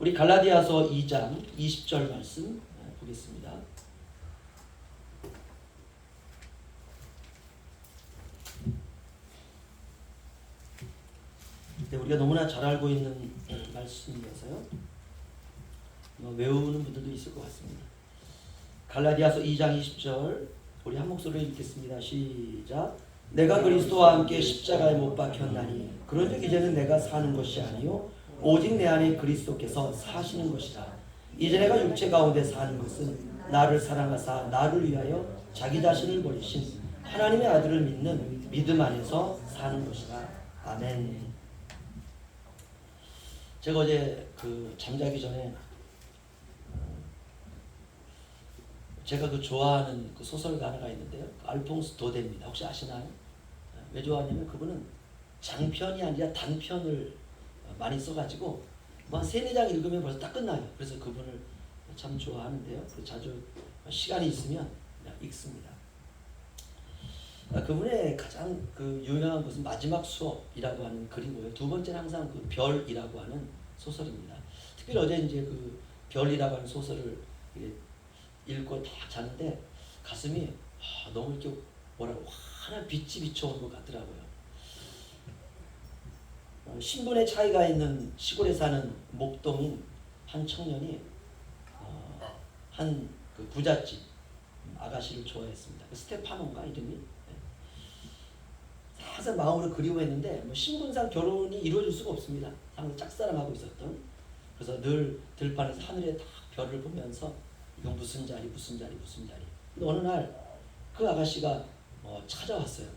우리 갈라디아서 2장 20절 말씀 보겠습니다. 우리가 너무나 잘 알고 있는 말씀이어서요. 외우는 분들도 있을 것 같습니다. 갈라디아서 2장 20절 우리 한 목소리로 읽겠습니다. 시작. 내가 그리스도와 함께 십자가에 못 박혔나니 그런즉 이제는 내가 사는 것이 아니요 오직 내 안에 그리스도께서 사시는 것이라. 이제 내가 육체 가운데 사는 것은 나를 사랑하사 나를 위하여 자기 자신을 버리신 하나님의 아들을 믿는 믿음 안에서 사는 것이라. 아멘. 제가 어제 잠자기 전에 제가 좋아하는 소설가 하나가 있는데요. 알퐁스 도데입니다. 혹시 아시나요? 왜 좋아하냐면 그분은 장편이 아니라 단편을 많이 써가지고 한 3-4장 읽으면 벌써 딱 끝나요. 그래서 그분을 참 좋아하는데요. 자주 시간이 있으면 읽습니다. 그분의 가장 유명한 것은 마지막 수업이라고 하는 글이고요. 두 번째는 항상 별이라고 하는 소설입니다. 특별히 어제 이제 별이라고 하는 소설을 읽고 딱 자는데 가슴이 너무 이렇게 뭐라고 환한 빛이 비춰온 것 같더라고요. 신분의 차이가 있는 시골에 사는 목동인 한 청년이 한 부잣집 아가씨를 좋아했습니다. 스테파노인가 이름이. 항상 마음으로 그리워했는데 신분상 결혼이 이루어질 수가 없습니다. 항상 짝사랑하고 있었던. 그래서 늘 들판에서 하늘에 딱 별을 보면서 이건 무슨 자리 무슨 자리 무슨 자리. 근데 어느 날 그 아가씨가 찾아왔어요.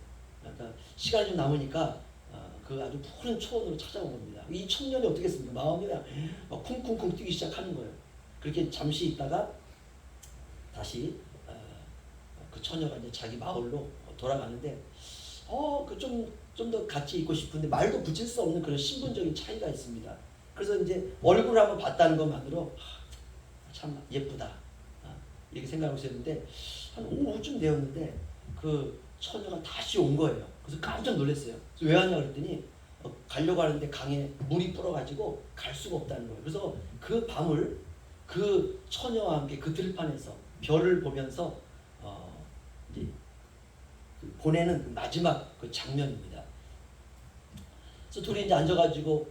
그러니까 시간이 좀 남으니까 그 아주 푸른 초원으로 찾아온 겁니다. 이 청년이 어떻게 했습니까? 마음이 그냥 쿵쿵쿵 뛰기 시작하는 거예요. 그렇게 잠시 있다가 다시 그 처녀가 이제 자기 마을로 돌아가는데 좀 더 같이 있고 싶은데 말도 붙일 수 없는 그런 신분적인 차이가 있습니다. 그래서 이제 얼굴을 한번 봤다는 것만으로 참 예쁘다 이렇게 생각하고 있었는데 한 오후쯤 되었는데 그 처녀가 다시 온 거예요. 그래서 깜짝 놀랐어요. 그래서 왜 왔냐 그랬더니 가려고 하는데 강에 물이 불어가지고 갈 수가 없다는 거예요. 그래서 그 밤을 그 처녀와 함께 그 들판에서 별을 보면서 이제 보내는 마지막 장면입니다. 그래서 둘이 이제 앉아가지고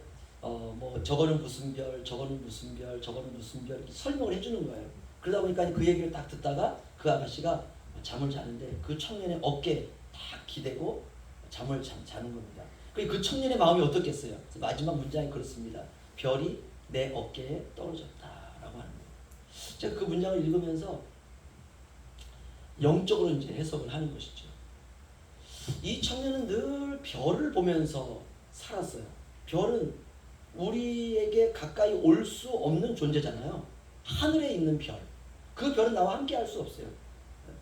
저거는 무슨 별, 저거는 무슨 별, 저거는 무슨 별 이렇게 설명을 해주는 거예요. 그러다 보니까 그 얘기를 딱 듣다가 그 아가씨가 잠을 자는데 그 청년의 어깨에 딱 기대고 잠을 자는 겁니다. 그 청년의 마음이 어떻겠어요? 마지막 문장이 그렇습니다. 별이 내 어깨에 떨어졌다라고 하는 거예요. 제가 그 문장을 읽으면서 영적으로 이제 해석을 하는 것이죠. 이 청년은 늘 별을 보면서 살았어요. 별은 우리에게 가까이 올 수 없는 존재잖아요. 하늘에 있는 별. 그 별은 나와 함께 할 수 없어요.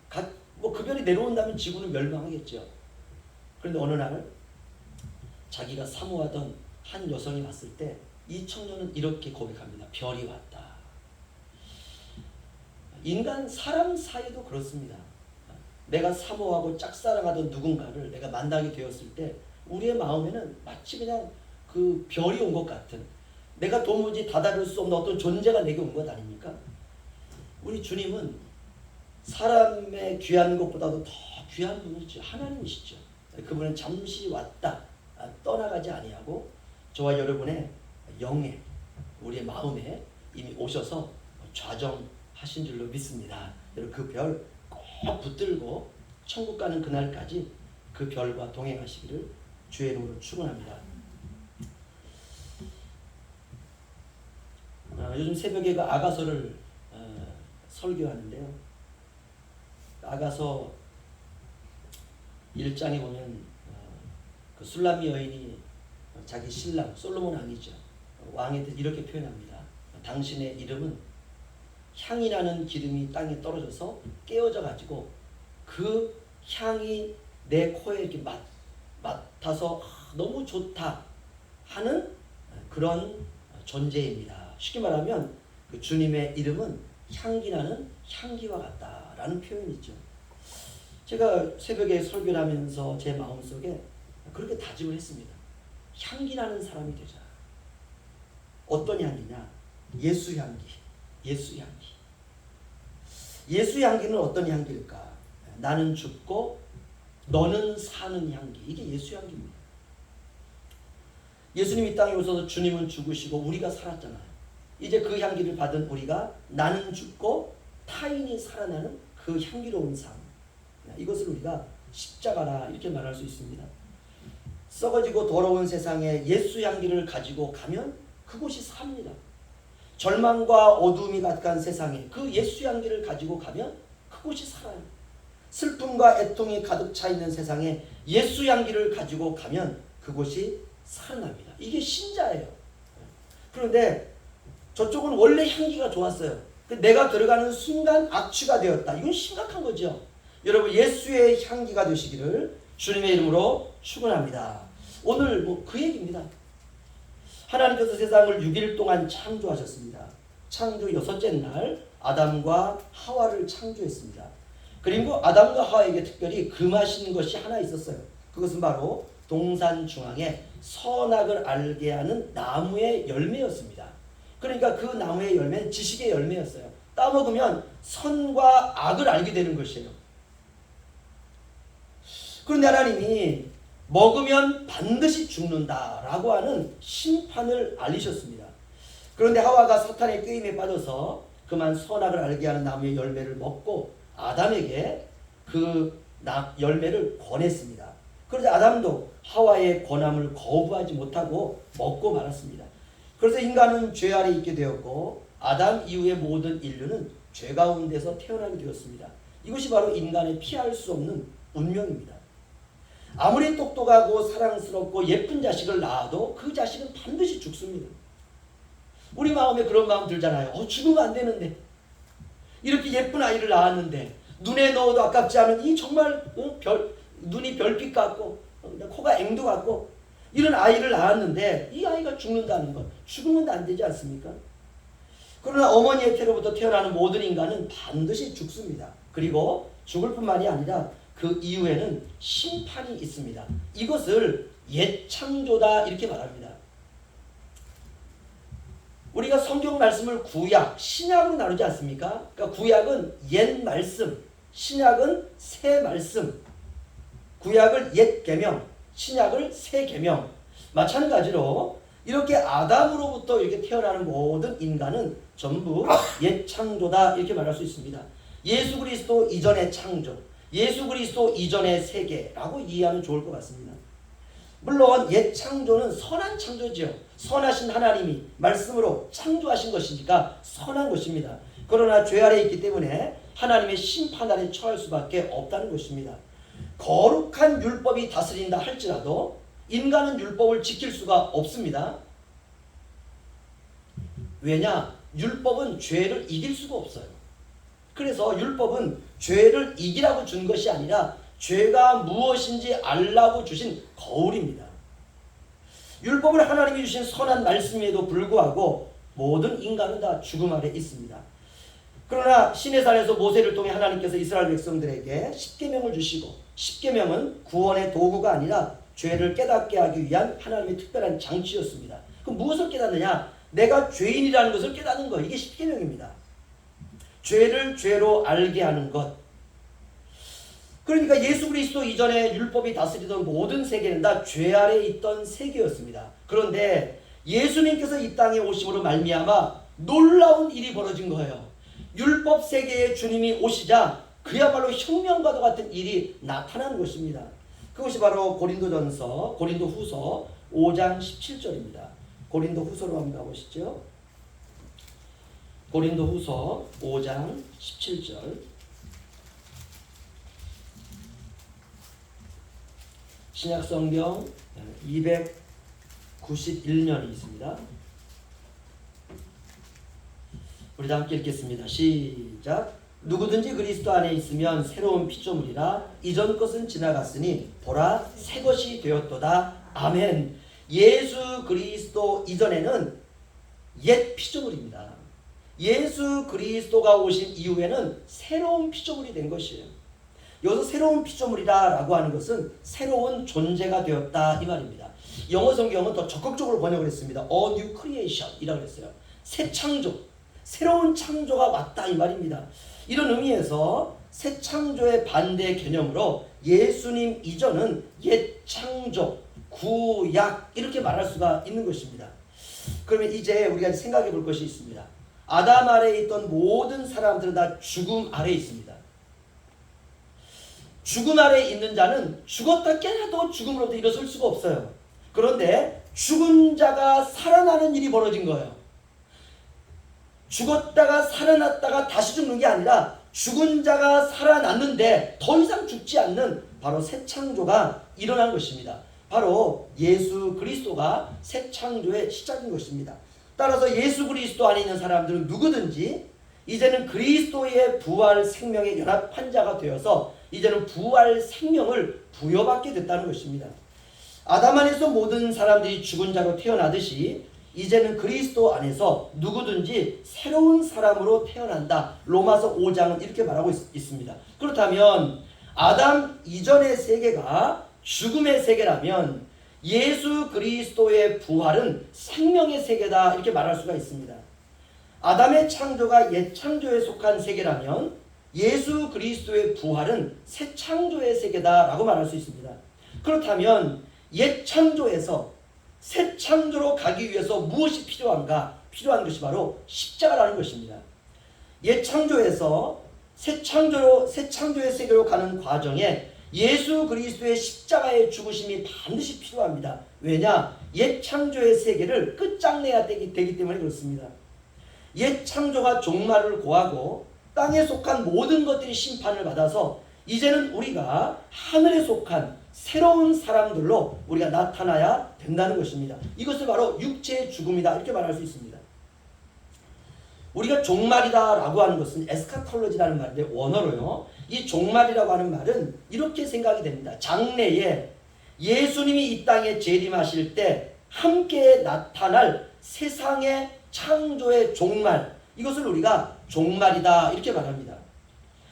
그 별이 내려온다면 지구는 멸망하겠죠. 그런데 어느 날 자기가 사모하던 한 여성이 왔을 때 이 청년은 이렇게 고백합니다. 별이 왔다. 인간 사람 사이도 그렇습니다. 내가 사모하고 짝사랑하던 누군가를 내가 만나게 되었을 때 우리의 마음에는 마치 그냥 그 별이 온 것 같은, 내가 도무지 다다를 수 없는 어떤 존재가 내게 온 것 아닙니까? 우리 주님은 사람의 귀한 것보다도 더 귀한 분이죠. 하나님이시죠. 그분은 잠시 왔다 떠나가지 아니하고 저와 여러분의 영에, 우리의 마음에 이미 오셔서 좌정하신 줄로 믿습니다. 여러분 그 별 꼭 붙들고 천국 가는 그날까지 그 별과 동행하시기를 주의 이름으로 축원합니다. 요즘 새벽에 그 아가서를 설교하는데요. 아가서 1장에 보면 그 술람미 여인이 자기 신랑 솔로몬 왕이죠. 왕에 대해서 이렇게 표현합니다. 당신의 이름은 향이 나는 기름이 땅에 떨어져서 깨어져 가지고 그 향이 내 코에 이렇게 맡아서 너무 좋다 하는 그런 존재입니다. 쉽게 말하면 그 주님의 이름은 향기 나는 향기와 같다라는 표현이죠. 제가 새벽에 설교를 하면서 제 마음속에 그렇게 다짐을 했습니다. 향기 나는 사람이 되자. 어떤 향기냐? 예수 향기. 예수 향기. 예수 향기는 어떤 향기일까? 나는 죽고 너는 사는 향기. 이게 예수 향기입니다. 예수님 이 땅에 오셔서 주님은 죽으시고 우리가 살았잖아요. 이제 그 향기를 받은 우리가 나는 죽고 타인이 살아나는 그 향기로운 삶. 이것을 우리가 십자가라 이렇게 말할 수 있습니다. 썩어지고 더러운 세상에 예수 향기를 가지고 가면 그곳이 삽니다. 절망과 어두움이 가득한 세상에 그 예수 향기를 가지고 가면 그곳이 살아요. 슬픔과 애통이 가득 차 있는 세상에 예수 향기를 가지고 가면 그곳이 살아납니다. 이게 신자예요. 그런데 저쪽은 원래 향기가 좋았어요. 내가 들어가는 순간 악취가 되었다. 이건 심각한 거죠. 여러분 예수의 향기가 되시기를 주님의 이름으로 축원합니다. 오늘 그 얘기입니다. 하나님께서 세상을 6일 동안 창조하셨습니다. 창조 6째 날 아담과 하와를 창조했습니다. 그리고 아담과 하와에게 특별히 금하신 것이 하나 있었어요. 그것은 바로 동산 중앙에 선악을 알게 하는 나무의 열매였습니다. 그러니까 그 나무의 열매는 지식의 열매였어요. 따먹으면 선과 악을 알게 되는 것이에요. 그런데 하나님이 먹으면 반드시 죽는다라고 하는 심판을 알리셨습니다. 그런데 하와가 사탄의 꾀임에 빠져서 그만 선악을 알게 하는 나무의 열매를 먹고 아담에게 그 열매를 권했습니다. 그런데 아담도 하와의 권함을 거부하지 못하고 먹고 말았습니다. 그래서 인간은 죄 아래 있게 되었고 아담 이후의 모든 인류는 죄 가운데서 태어나게 되었습니다. 이것이 바로 인간의 피할 수 없는 운명입니다. 아무리 똑똑하고 사랑스럽고 예쁜 자식을 낳아도 그 자식은 반드시 죽습니다. 우리 마음에 그런 마음 들잖아요. 죽으면 안 되는데 이렇게 예쁜 아이를 낳았는데 눈에 넣어도 아깝지 않은 이 정말 눈이 별빛 같고 코가 앵두 같고 이런 아이를 낳았는데 이 아이가 죽는다는 것, 죽으면 안 되지 않습니까? 그러나 어머니의 태로부터 태어나는 모든 인간은 반드시 죽습니다. 그리고 죽을 뿐만이 아니라 그 이후에는 심판이 있습니다. 이것을 옛 창조다 이렇게 말합니다. 우리가 성경 말씀을 구약, 신약으로 나누지 않습니까? 그러니까 구약은 옛 말씀, 신약은 새 말씀. 구약을 옛 계명, 신약을 새 계명. 마찬가지로 이렇게 아담으로부터 이렇게 태어나는 모든 인간은 전부 옛 창조다 이렇게 말할 수 있습니다. 예수 그리스도 이전의 창조, 예수 그리스도 이전의 세계라고 이해하면 좋을 것 같습니다. 물론 옛 창조는 선한 창조죠. 선하신 하나님이 말씀으로 창조하신 것이니까 선한 것입니다. 그러나 죄 아래 있기 때문에 하나님의 심판 아래 처할 수밖에 없다는 것입니다. 거룩한 율법이 다스린다 할지라도 인간은 율법을 지킬 수가 없습니다. 왜냐? 율법은 죄를 이길 수가 없어요. 그래서 율법은 죄를 이기라고 준 것이 아니라 죄가 무엇인지 알라고 주신 거울입니다. 율법을 하나님이 주신 선한 말씀에도 불구하고 모든 인간은 다 죽음 아래 있습니다. 그러나 시내산에서 모세를 통해 하나님께서 이스라엘 백성들에게 십계명을 주시고 십계명은 구원의 도구가 아니라 죄를 깨닫게 하기 위한 하나님의 특별한 장치였습니다. 그럼 무엇을 깨닫느냐? 내가 죄인이라는 것을 깨닫는 것. 이게 십계명입니다. 죄를 죄로 알게 하는 것. 그러니까 예수 그리스도 이전에 율법이 다스리던 모든 세계는 다 죄 아래 있던 세계였습니다. 그런데 예수님께서 이 땅에 오심으로 말미암아 놀라운 일이 벌어진 거예요. 율법 세계에 주님이 오시자 그야말로 혁명과도 같은 일이 나타난 것입니다. 그것이 바로 고린도후서 5장 17절입니다. 고린도후서로 한번 가보시죠. 고린도후서 5장 17절. 신약성경 291년이 있습니다. 우리 다 함께 읽겠습니다. 시작. 누구든지 그리스도 안에 있으면 새로운 피조물이라 이전 것은 지나갔으니 보라 새 것이 되었도다. 아멘. 예수 그리스도 이전에는 옛 피조물입니다. 예수 그리스도가 오신 이후에는 새로운 피조물이 된 것이에요. 여기서 새로운 피조물이다 라고 하는 것은 새로운 존재가 되었다 이 말입니다. 영어 성경은 더 적극적으로 번역을 했습니다. A new creation 이라고 했어요. 새 창조, 새로운 창조가 왔다 이 말입니다. 이런 의미에서 새 창조의 반대 개념으로 예수님 이전은 옛 창조, 구약 이렇게 말할 수가 있는 것입니다. 그러면 이제 우리가 생각해 볼 것이 있습니다. 아담 아래에 있던 모든 사람들은 다 죽음 아래에 있습니다. 죽음 아래에 있는 자는 죽었다 깨어나도 죽음으로부터 일어설 수가 없어요. 그런데 죽은 자가 살아나는 일이 벌어진 거예요. 죽었다가 살아났다가 다시 죽는 게 아니라 죽은 자가 살아났는데 더 이상 죽지 않는 바로 새 창조가 일어난 것입니다. 바로 예수 그리스도가 새 창조의 시작인 것입니다. 따라서 예수 그리스도 안에 있는 사람들은 누구든지 이제는 그리스도의 부활 생명에 연합한 자가 되어서 이제는 부활 생명을 부여받게 됐다는 것입니다. 아담 안에서 모든 사람들이 죽은 자로 태어나듯이 이제는 그리스도 안에서 누구든지 새로운 사람으로 태어난다. 로마서 5장은 이렇게 말하고 있습니다. 그렇다면 아담 이전의 세계가 죽음의 세계라면 예수 그리스도의 부활은 생명의 세계다 이렇게 말할 수가 있습니다. 아담의 창조가 옛 창조에 속한 세계라면 예수 그리스도의 부활은 새 창조의 세계다라고 말할 수 있습니다. 그렇다면 옛 창조에서 새 창조로 가기 위해서 무엇이 필요한가? 필요한 것이 바로 십자가라는 것입니다. 옛 창조에서 새 창조의 세계로 가는 과정에 예수 그리스도의 십자가의 죽으심이 반드시 필요합니다. 왜냐? 옛 창조의 세계를 끝장내야 되기 때문에 그렇습니다. 옛 창조가 종말을 고하고 땅에 속한 모든 것들이 심판을 받아서 이제는 우리가 하늘에 속한 새로운 사람들로 우리가 나타나야 된다는 것입니다. 이것을 바로 육체의 죽음이다 이렇게 말할 수 있습니다. 우리가 종말이다 라고 하는 것은 에스카톨로지라는 말인데 원어로요. 이 종말이라고 하는 말은 이렇게 생각이 됩니다. 장래에 예수님이 이 땅에 재림하실 때 함께 나타날 세상의 창조의 종말, 이것을 우리가 종말이다 이렇게 말합니다.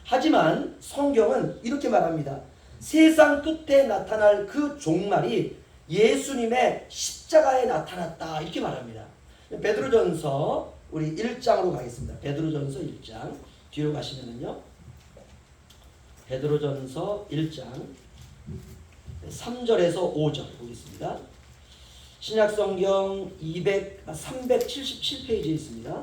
하지만 성경은 이렇게 말합니다. 세상 끝에 나타날 그 종말이 예수님의 십자가에 나타났다 이렇게 말합니다. 베드로전서 우리 1장으로 가겠습니다. 베드로전서 1장 뒤로 가시면은요. 베드로전서 1장 3절에서 5절 보겠습니다. 신약성경 377페이지에 있습니다.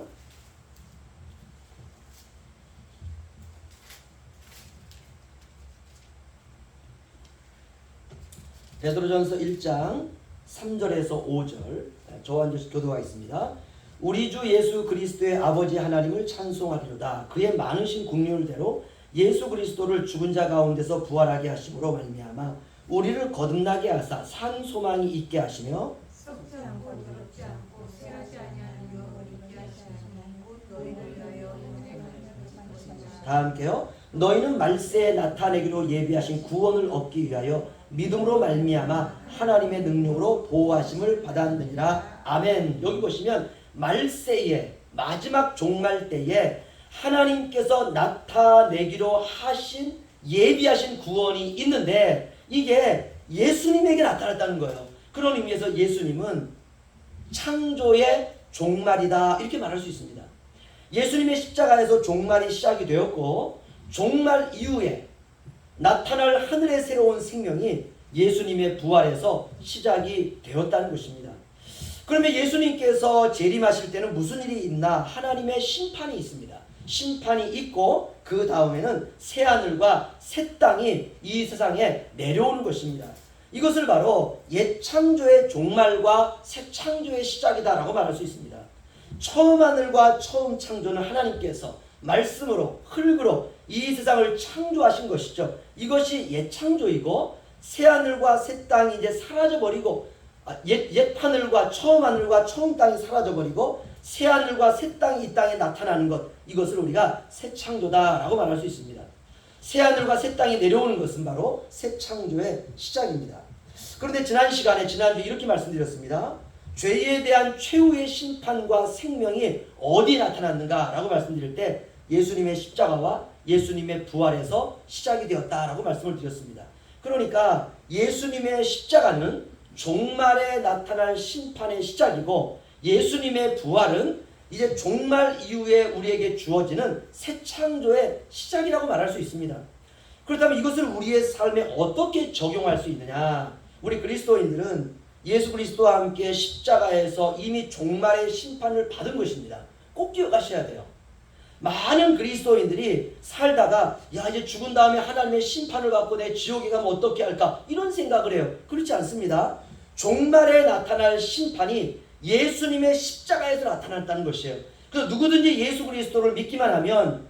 베드로전서 1장 3절에서 5절 저와 함께 교도하겠습니다. 우리 주 예수 그리스도의 아버지 하나님을 찬송하리로다. 그의 많으신 긍휼대로 예수 그리스도를 죽은 자 가운데서 부활하게 하심으로 말미암아 우리를 거듭나게 하사 산 소망이 있게 하시며 썩지 않고 더럽지 않고 쇠하지 아니하는 유업을 있게 하시니 곧 너희를 위하여 은혜를 베푸신 것이니라. 다 함께요. 너희는 말세에 나타내기로 예비하신 구원을 얻기 위하여 믿음으로 말미암아 하나님의 능력으로 보호하심을 받았느니라. 아멘. 여기 보시면 말세에 마지막 종말 때에 하나님께서 나타내기로 하신 예비하신 구원이 있는데 이게 예수님에게 나타났다는 거예요. 그런 의미에서 예수님은 창조의 종말이다 이렇게 말할 수 있습니다. 예수님의 십자가에서 종말이 시작이 되었고 종말 이후에 나타날 하늘의 새로운 생명이 예수님의 부활에서 시작이 되었다는 것입니다. 그러면 예수님께서 재림하실 때는 무슨 일이 있나? 하나님의 심판이 있습니다. 심판이 있고 그 다음에는 새 하늘과 새 땅이 이 세상에 내려오는 것입니다. 이것을 바로 옛 창조의 종말과 새 창조의 시작이다라고 말할 수 있습니다. 처음 하늘과 처음 창조는 하나님께서 말씀으로 흙으로 이 세상을 창조하신 것이죠. 이것이 옛 창조이고 새 하늘과 새 땅이 이제 사라져버리고 옛 하늘과 처음 땅이 사라져버리고 새 하늘과 새 땅이 이 땅에 나타나는 것, 이것을 우리가 새 창조다라고 말할 수 있습니다. 새 하늘과 새 땅이 내려오는 것은 바로 새 창조의 시작입니다. 그런데 지난주에 이렇게 말씀드렸습니다. 죄에 대한 최후의 심판과 생명이 어디에 나타났는가 라고 말씀드릴 때 예수님의 십자가와 예수님의 부활에서 시작이 되었다라고 말씀을 드렸습니다. 그러니까 예수님의 십자가는 종말에 나타날 심판의 시작이고 예수님의 부활은 이제 종말 이후에 우리에게 주어지는 새 창조의 시작이라고 말할 수 있습니다. 그렇다면 이것을 우리의 삶에 어떻게 적용할 수 있느냐? 우리 그리스도인들은 예수 그리스도와 함께 십자가에서 이미 종말의 심판을 받은 것입니다. 꼭 기억하셔야 돼요. 많은 그리스도인들이 살다가 야 이제 죽은 다음에 하나님의 심판을 받고 내 지옥에 가면 어떻게 할까 이런 생각을 해요. 그렇지 않습니다. 종말에 나타날 심판이 예수님의 십자가에서 나타났다는 것이에요. 그래서 누구든지 예수 그리스도를 믿기만 하면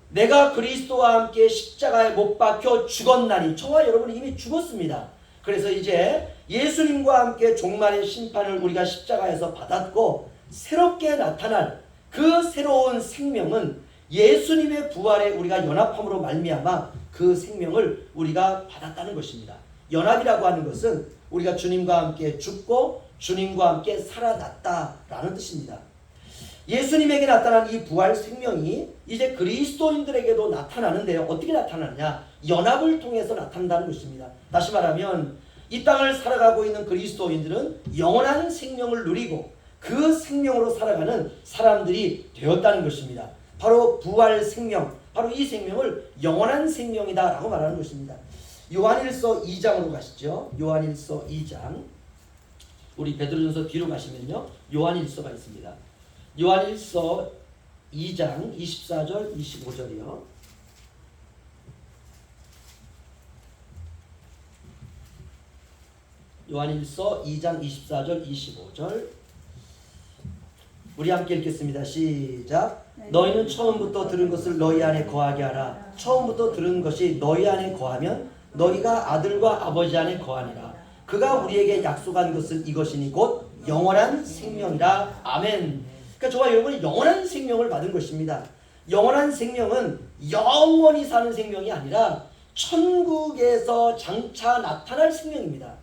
내가 그리스도와 함께 십자가에 못 박혀 죽었나니 저와 여러분은 이미 죽었습니다. 그래서 이제 예수님과 함께 종말의 심판을 우리가 십자가에서 받았고 새롭게 나타날 그 새로운 생명은 예수님의 부활에 우리가 연합함으로 말미암아 그 생명을 우리가 받았다는 것입니다. 연합이라고 하는 것은 우리가 주님과 함께 죽고 주님과 함께 살아났다라는 뜻입니다. 예수님에게 나타난 이 부활 생명이 이제 그리스도인들에게도 나타나는데요. 어떻게 나타나느냐? 연합을 통해서 나타난다는 것입니다. 다시 말하면 이 땅을 살아가고 있는 그리스도인들은 영원한 생명을 누리고 그 생명으로 살아가는 사람들이 되었다는 것입니다. 바로 부활 생명, 바로 이 생명을 영원한 생명이다 라고 말하는 것입니다. 요한일서 2장으로 가시죠. 요한일서 2장. 우리 베드로전서 뒤로 가시면요. 요한일서가 있습니다. 요한일서 2장 24절 25절이요. 요한일서 2장 24절 25절 우리 함께 읽겠습니다. 시작. 너희는 처음부터 들은 것을 너희 안에 거하게 하라. 처음부터 들은 것이 너희 안에 거하면 너희가 아들과 아버지 안에 거하니라. 그가 우리에게 약속한 것은 이것이니 곧 영원한 생명이라. 아멘. 그러니까 저와 여러분이 영원한 생명을 받은 것입니다. 영원한 생명은 영원히 사는 생명이 아니라 천국에서 장차 나타날 생명입니다.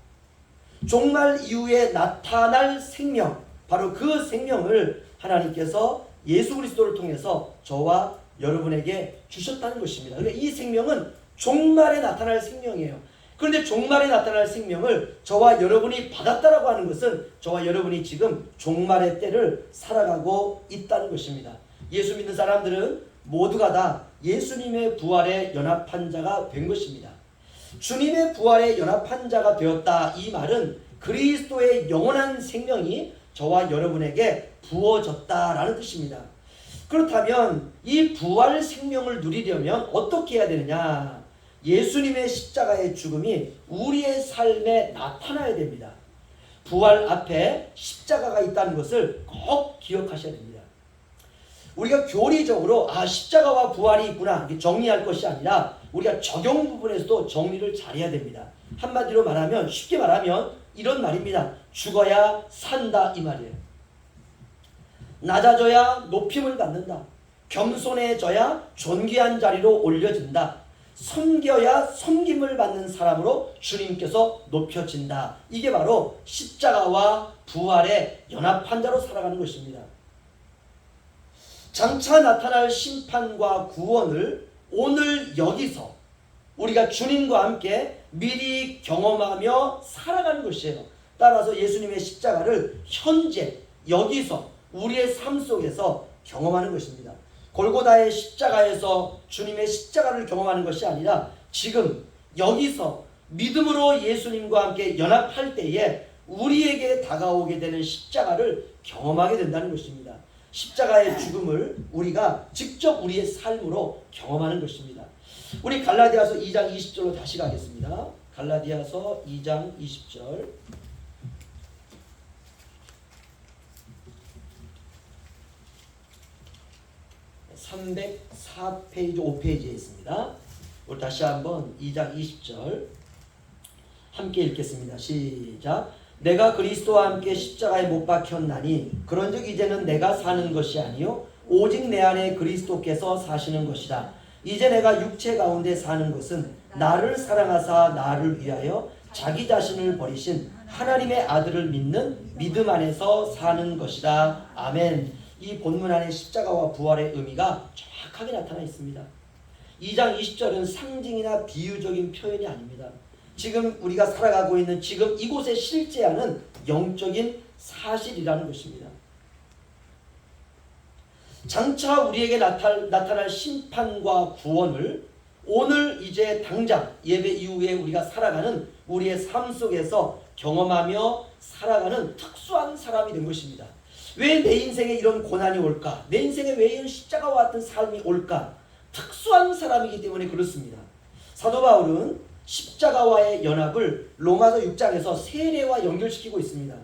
종말 이후에 나타날 생명, 바로 그 생명을 하나님께서 예수 그리스도를 통해서 저와 여러분에게 주셨다는 것입니다. 그러니까 이 생명은 종말에 나타날 생명이에요. 그런데 종말에 나타날 생명을 저와 여러분이 받았다라고 하는 것은 저와 여러분이 지금 종말의 때를 살아가고 있다는 것입니다. 예수 믿는 사람들은 모두가 다 예수님의 부활에 연합한 자가 된 것입니다. 주님의 부활에 연합한 자가 되었다. 이 말은 그리스도의 영원한 생명이 저와 여러분에게 부어졌다라는 뜻입니다. 그렇다면 이 부활 생명을 누리려면 어떻게 해야 되느냐? 예수님의 십자가의 죽음이 우리의 삶에 나타나야 됩니다. 부활 앞에 십자가가 있다는 것을 꼭 기억하셔야 됩니다. 우리가 교리적으로 십자가와 부활이 있구나 정리할 것이 아니라 우리가 적용 부분에서도 정리를 잘해야 됩니다. 한마디로 말하면 쉽게 말하면 이런 말입니다. 죽어야 산다 이 말이에요. 낮아져야 높임을 받는다. 겸손해져야 존귀한 자리로 올려진다. 섬겨야 섬김을 받는 사람으로 주님께서 높여진다. 이게 바로 십자가와 부활의 연합한 자로 살아가는 것입니다. 장차 나타날 심판과 구원을 오늘 여기서 우리가 주님과 함께 미리 경험하며 살아가는 것이에요. 따라서 예수님의 십자가를 현재 여기서 우리의 삶 속에서 경험하는 것입니다. 골고다의 십자가에서 주님의 십자가를 경험하는 것이 아니라 지금 여기서 믿음으로 예수님과 함께 연합할 때에 우리에게 다가오게 되는 십자가를 경험하게 된다는 것입니다. 십자가의 죽음을 우리가 직접 우리의 삶으로 경험하는 것입니다. 우리 갈라디아서 2장 20절로 다시 가겠습니다. 갈라디아서 2장 20절. 304페이지 5페이지에 있습니다. 우리 다시 한번 2장 20절 함께 읽겠습니다. 시작. 내가 그리스도와 함께 십자가에 못 박혔나니 그런즉 이제는 내가 사는 것이 아니요 오직 내 안에 그리스도께서 사시는 것이다. 이제 내가 육체 가운데 사는 것은 나를 사랑하사 나를 위하여 자기 자신을 버리신 하나님의 아들을 믿는 믿음 안에서 사는 것이다. 아멘. 이 본문 안에 십자가와 부활의 의미가 정확하게 나타나 있습니다. 2장 20절은 상징이나 비유적인 표현이 아닙니다. 지금 우리가 살아가고 있는 지금 이곳에 실제하는 영적인 사실이라는 것입니다. 장차 우리에게 나타날 심판과 구원을 오늘 이제 당장 예배 이후에 우리가 살아가는 우리의 삶 속에서 경험하며 살아가는 특수한 사람이 된 것입니다. 왜 내 인생에 이런 고난이 올까? 내 인생에 왜 이런 십자가와 같은 삶이 올까? 특수한 사람이기 때문에 그렇습니다. 사도 바울은 십자가와의 연합을 로마서 6장에서 세례와 연결시키고 있습니다.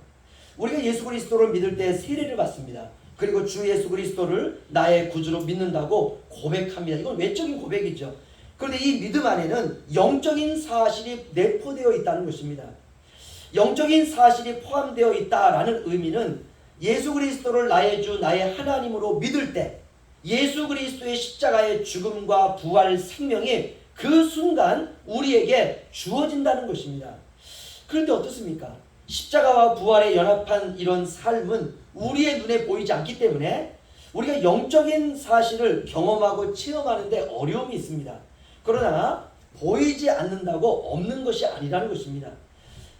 우리가 예수 그리스도를 믿을 때 세례를 받습니다. 그리고 주 예수 그리스도를 나의 구주로 믿는다고 고백합니다. 이건 외적인 고백이죠. 그런데 이 믿음 안에는 영적인 사실이 내포되어 있다는 것입니다. 영적인 사실이 포함되어 있다라는 의미는 예수 그리스도를 나의 주, 나의 하나님으로 믿을 때 예수 그리스도의 십자가의 죽음과 부활 생명이 그 순간 우리에게 주어진다는 것입니다. 그런데 어떻습니까? 십자가와 부활에 연합한 이런 삶은 우리의 눈에 보이지 않기 때문에 우리가 영적인 사실을 경험하고 체험하는데 어려움이 있습니다. 그러나 보이지 않는다고 없는 것이 아니라는 것입니다.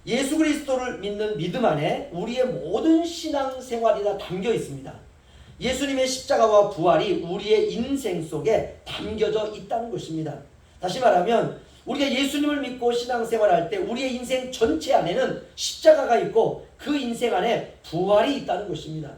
예수 그리스도를 믿는 믿음 안에 우리의 모든 신앙생활이 다 담겨 있습니다. 예수님의 십자가와 부활이 우리의 인생 속에 담겨져 있다는 것입니다. 다시 말하면 우리가 예수님을 믿고 신앙생활할 때 우리의 인생 전체 안에는 십자가가 있고 그 인생 안에 부활이 있다는 것입니다.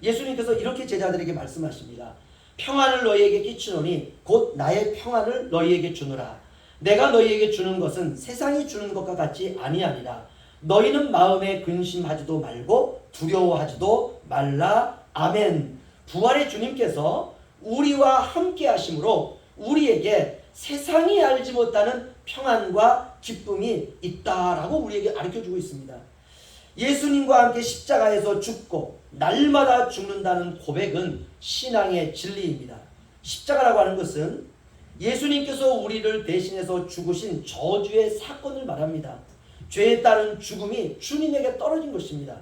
예수님께서 이렇게 제자들에게 말씀하십니다. 평안을 너희에게 끼치노니 곧 나의 평안을 너희에게 주노라. 내가 너희에게 주는 것은 세상이 주는 것과 같지 아니하니라. 너희는 마음에 근심하지도 말고 두려워하지도 말라. 아멘. 부활의 주님께서 우리와 함께 하심으로 우리에게 세상이 알지 못하는 평안과 기쁨이 있다라고 우리에게 가르쳐주고 있습니다. 예수님과 함께 십자가에서 죽고 날마다 죽는다는 고백은 신앙의 진리입니다. 십자가라고 하는 것은 예수님께서 우리를 대신해서 죽으신 저주의 사건을 말합니다. 죄에 따른 죽음이 주님에게 떨어진 것입니다.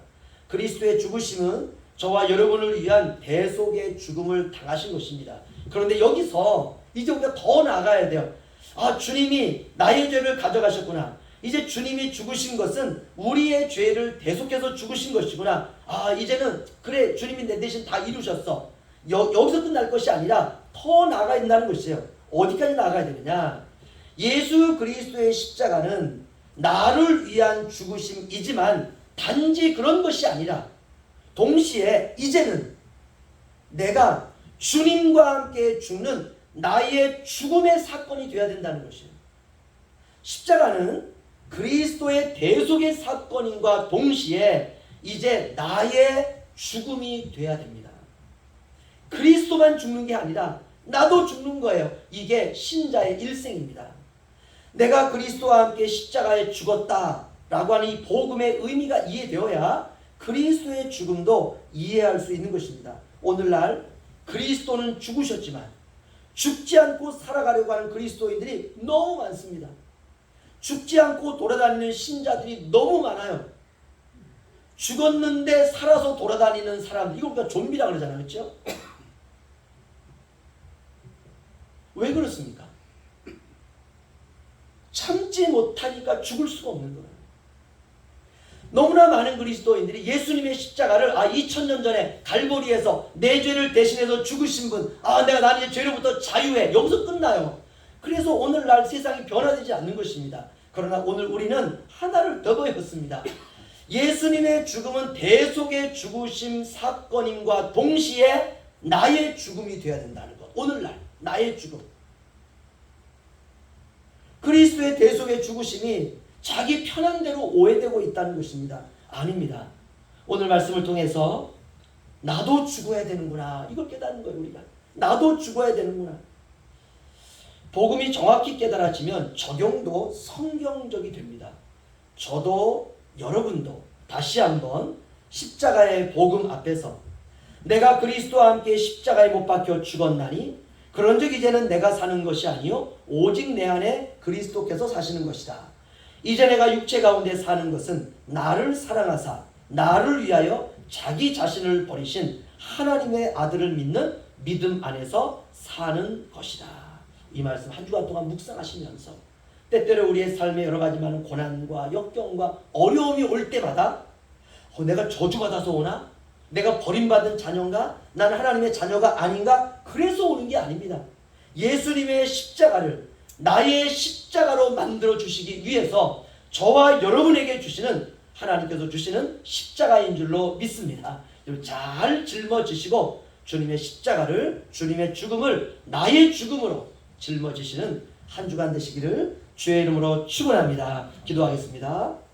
그리스도의 죽으심은 저와 여러분을 위한 대속의 죽음을 당하신 것입니다. 그런데 여기서 이제 우리가 더 나아가야 돼요. 아, 주님이 나의 죄를 가져가셨구나. 이제 주님이 죽으신 것은 우리의 죄를 대속해서 죽으신 것이구나. 아, 이제는 그래, 주님이 내 대신 다 이루셨어. 여기서 끝날 것이 아니라 더 나아가야 된다는 것이에요. 어디까지 나아가야 되느냐? 예수 그리스도의 십자가는 나를 위한 죽으심이지만 단지 그런 것이 아니라 동시에 이제는 내가 주님과 함께 죽는 나의 죽음의 사건이 되어야 된다는 것이에요. 십자가는 그리스도의 대속의 사건인과 동시에 이제 나의 죽음이 되어야 됩니다. 그리스도만 죽는 게 아니라 나도 죽는 거예요. 이게 신자의 일생입니다. 내가 그리스도와 함께 십자가에 죽었다라고 하는 이 복음의 의미가 이해되어야 그리스도의 죽음도 이해할 수 있는 것입니다. 오늘날 그리스도는 죽으셨지만 죽지 않고 살아가려고 하는 그리스도인들이 너무 많습니다. 죽지 않고 돌아다니는 신자들이 너무 많아요. 죽었는데 살아서 돌아다니는 사람들, 이거 우리가 좀비라고 그러잖아요. 그렇죠? 왜 그렇습니까? 참지 못하니까 죽을 수가 없는 거예요. 너무나 많은 그리스도인들이 예수님의 십자가를 2000년 전에 갈보리에서 내 죄를 대신해서 죽으신 분, 내가 나는 이제 죄로부터 자유해, 여기서 끝나요. 그래서 오늘날 세상이 변화되지 않는 것입니다. 그러나 오늘 우리는 하나를 더 배웠습니다. 예수님의 죽음은 대속의 죽으심 사건임과 동시에 나의 죽음이 되어야 된다는 것. 오늘날 나의 죽음. 그리스도의 대속의 죽으심이 자기 편한 대로 오해되고 있다는 것입니다. 아닙니다. 오늘 말씀을 통해서 나도 죽어야 되는구나, 이걸 깨닫는 거예요. 우리가 나도 죽어야 되는구나. 복음이 정확히 깨달아지면 적용도 성경적이 됩니다. 저도 여러분도 다시 한번 십자가의 복음 앞에서 내가 그리스도와 함께 십자가에 못 박혀 죽었나니 그런즉 이제는 내가 사는 것이 아니요 오직 내 안에 그리스도께서 사시는 것이다. 이제 내가 육체 가운데 사는 것은 나를 사랑하사 나를 위하여 자기 자신을 버리신 하나님의 아들을 믿는 믿음 안에서 사는 것이다. 이 말씀 한 주간 동안 묵상하시면서 때때로 우리의 삶에 여러 가지 많은 고난과 역경과 어려움이 올 때마다 내가 저주받아서 오나? 내가 버림받은 자녀인가? 나는 하나님의 자녀가 아닌가? 그래서 오는 게 아닙니다. 예수님의 십자가를 나의 십자가로 만들어 주시기 위해서 저와 여러분에게 주시는, 하나님께서 주시는 십자가인 줄로 믿습니다. 잘 짊어지시고 주님의 십자가를, 주님의 죽음을 나의 죽음으로 짊어지시는 한 주간 되시기를 주의 이름으로 축원합니다. 기도하겠습니다.